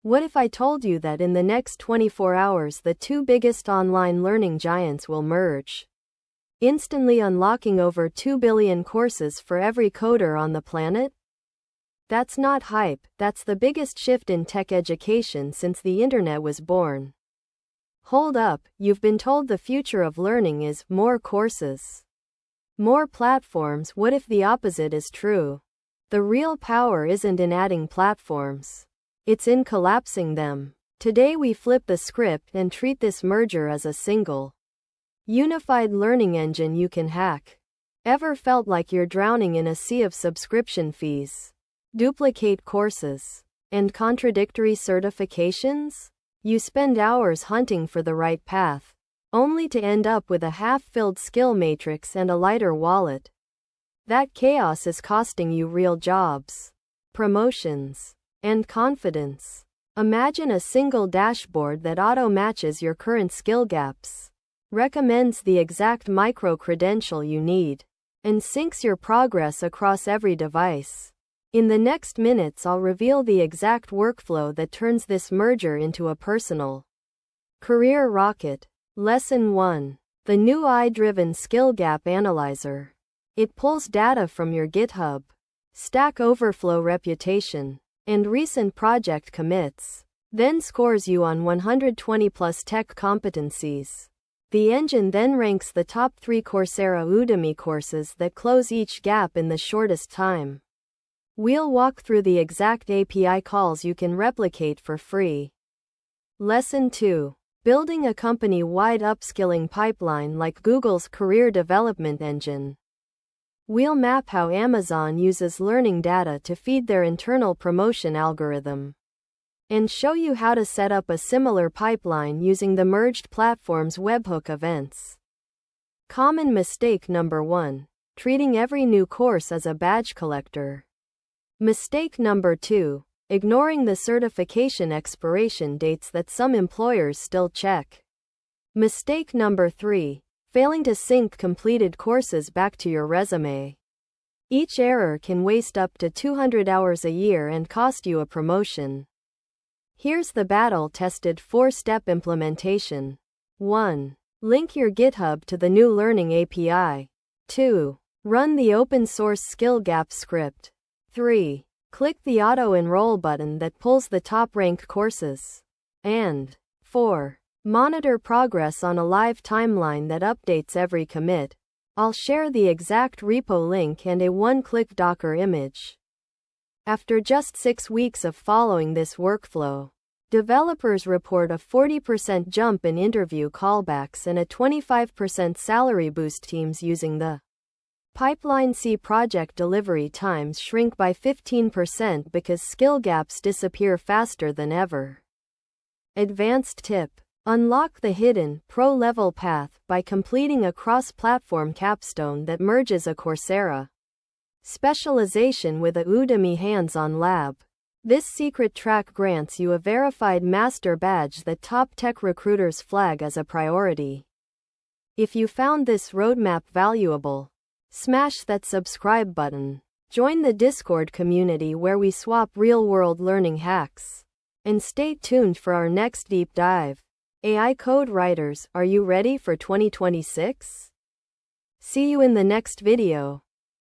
What if I told you that in the next 24 hours the two biggest online learning giants will merge, instantly unlocking over 2 billion courses for every coder on the planet? That's not hype, that's the biggest shift in tech education since the internet was born. Hold up, you've been told the future of learning is more courses, more platforms. What if the opposite is true? The real power isn't in adding platforms, it's in collapsing them. Today we flip the script and treat this merger as a single, unified learning engine you can hack. Ever felt like you're drowning in a sea of subscription fees, duplicate courses, and contradictory certifications? You spend hours hunting for the right path, only to end up with a half-filled skill matrix and a lighter wallet. That chaos is costing you real jobs, promotions, and confidence. Imagine a single dashboard that auto-matches your current skill gaps, recommends the exact micro-credential you need, and syncs your progress across every device. In the next minutes I'll reveal the exact workflow that turns this merger into a personal career rocket. Lesson 1. The new AI-driven Skill Gap Analyzer. It pulls data from your GitHub, Stack Overflow reputation, and recent project commits, then scores you on 120 plus tech competencies. The engine then ranks the top 3 Coursera Udemy courses that close each gap in the shortest time. We'll walk through the exact API calls you can replicate for free. Lesson 2. Building a company-wide upskilling pipeline like Google's career development engine. We'll map how Amazon uses learning data to feed their internal promotion algorithm, and show you how to set up a similar pipeline using the merged platform's webhook events. Common mistake number 1. Treating every new course as a badge collector. Mistake number 2. Ignoring the certification expiration dates that some employers still check. Mistake number 3. Failing to sync completed courses back to your resume. Each error can waste up to 200 hours a year and cost you a promotion. Here's the battle-tested 4-step implementation. 1. Link your GitHub to the new Learning API. 2. Run the open-source skill gap script. 3. Click the auto-enroll button that pulls the top-ranked courses. And 4. Monitor progress on a live timeline that updates every commit. I'll share the exact repo link and a one-click Docker image. After just 6 weeks of following this workflow, developers report a 40% jump in interview callbacks and a 25% salary boost. Teams using the pipeline see project delivery times shrink by 15% because skill gaps disappear faster than ever. Advanced tip. Unlock the hidden, pro-level path by completing a cross-platform capstone that merges a Coursera specialization with a Udemy hands-on lab. This secret track grants you a verified master badge that top tech recruiters flag as a priority. If you found this roadmap valuable, smash that subscribe button. Join the Discord community where we swap real-world learning hacks. And stay tuned for our next deep dive. AI code writers, are you ready for 2026? See you in the next video.